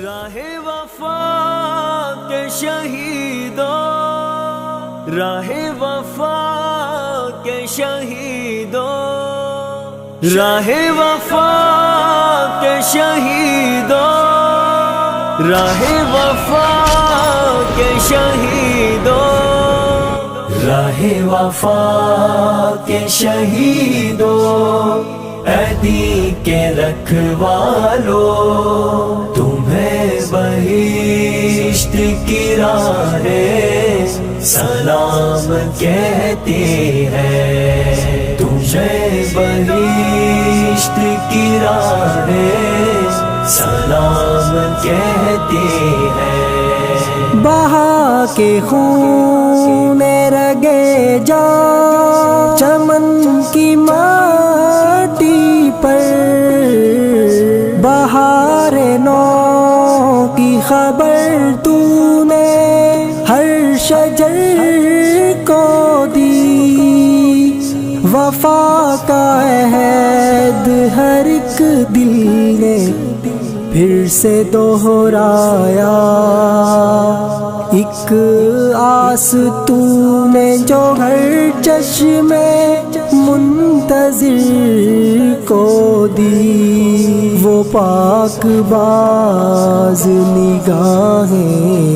راہ وفا کے شہیدوں، راہ وفا کے شہیدوں، راہ وفا کے شہیدوں، راہ وفا کے شہیدوں، راہ وفا کے شہیدوں، عہدی کے رکھوالو، تمہیں بہشت کی راہ سلام کہتی ہے، تمہیں بہشت کی راہ سلام کہتی ہے۔ بہا کے خون رگے جا چمن کی مٹی پر، بہار نو کی خبر تو نے ہر شجر کو دی، وفا کا عہد ہر ایک دل نے پھر سے دہرایا، ایک آس تو نے جو ہر چشمے منتظر کو دی، وہ پاک باز نگاہیں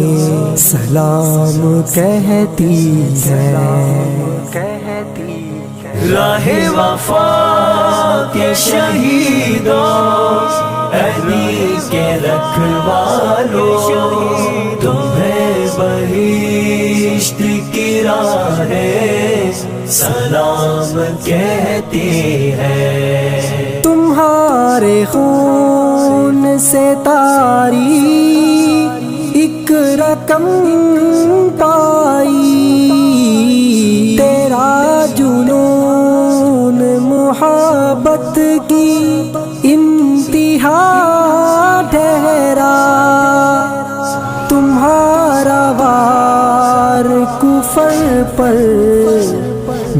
سلام کہتی ہے۔ راہ وفا کے شہیدوں، عہدی کے رکھوالو، تمہیں بہشت کی راہ سلام کہتی ہے۔ تمہارے خون سے تاری ایک رقم پائی، تیرا جنون محبت کی انتہا ٹھہرا، تمہارا وار کفر پر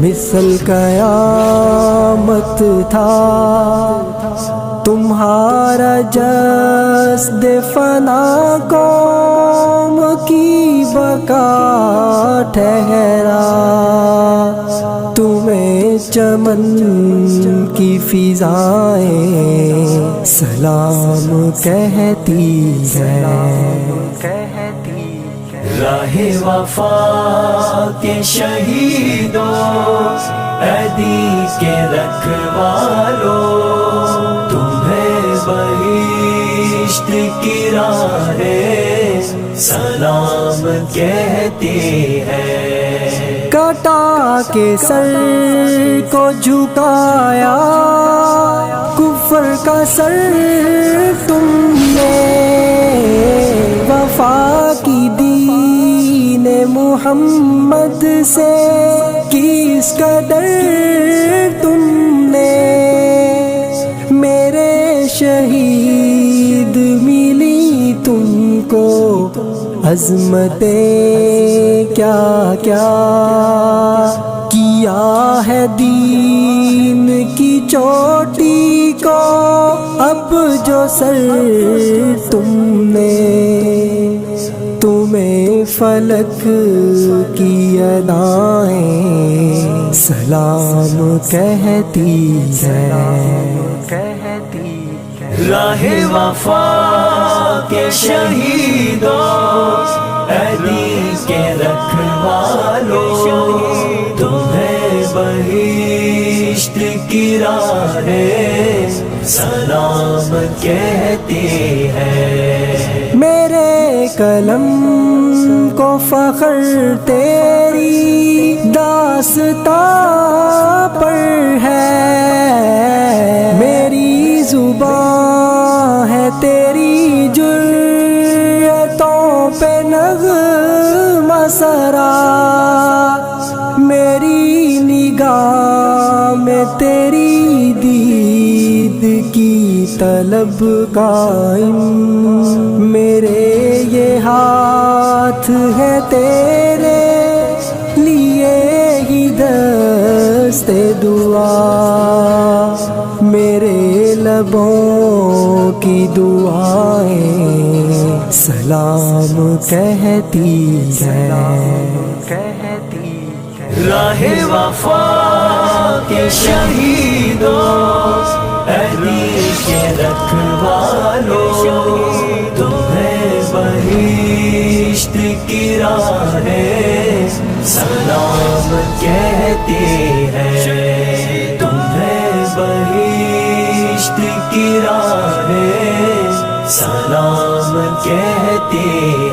مثل قیامت تھا، تمہارا جسد فنا قوم کی بقا ٹھہرا، تمہیں چمن کی فضائیں سلام کہتی ہے۔ راہ وفا کے شہیدوں، عہدی کے رکھوالو، تمہیں بہشت کی راہ سلام کہتی ہے۔ کٹا کے سر کو جھکایا کفر کا سر تم نے، وفا کی دین محمد سے کس قدر تم نے، میرے شہید ملی تم کو عظمتیں کیا کیا، کیا ہے دین کی چوٹی کو اب جو سر تم نے، تمہیں فلک کی ادائیں سلام کہتی ہے۔ راہ وفا کے شہیدوں، عہدی کے رکھوالو، تمہیں بہشت کی راہ سلام کہتی ہے۔ میرے قلم کو فخر تیری داستاں پر ہے، میری زبان ہے تیری جرأتوں پہ نغمہ سرا، میری نگاہ میں تیری دید کی طلب قائم، میرے یہ ہاتھ ہے تیرے لیے ہی دست دعا، میرے لبوں کی دعائیں سلام کہتی ہے. راہ وفا کے شہیدوں، عہدی کے رکھوالوں، تمہیں بہشت کی راہیں سلام کہتی ہے. تمہیں بہشت کی راہیں سلام کہتی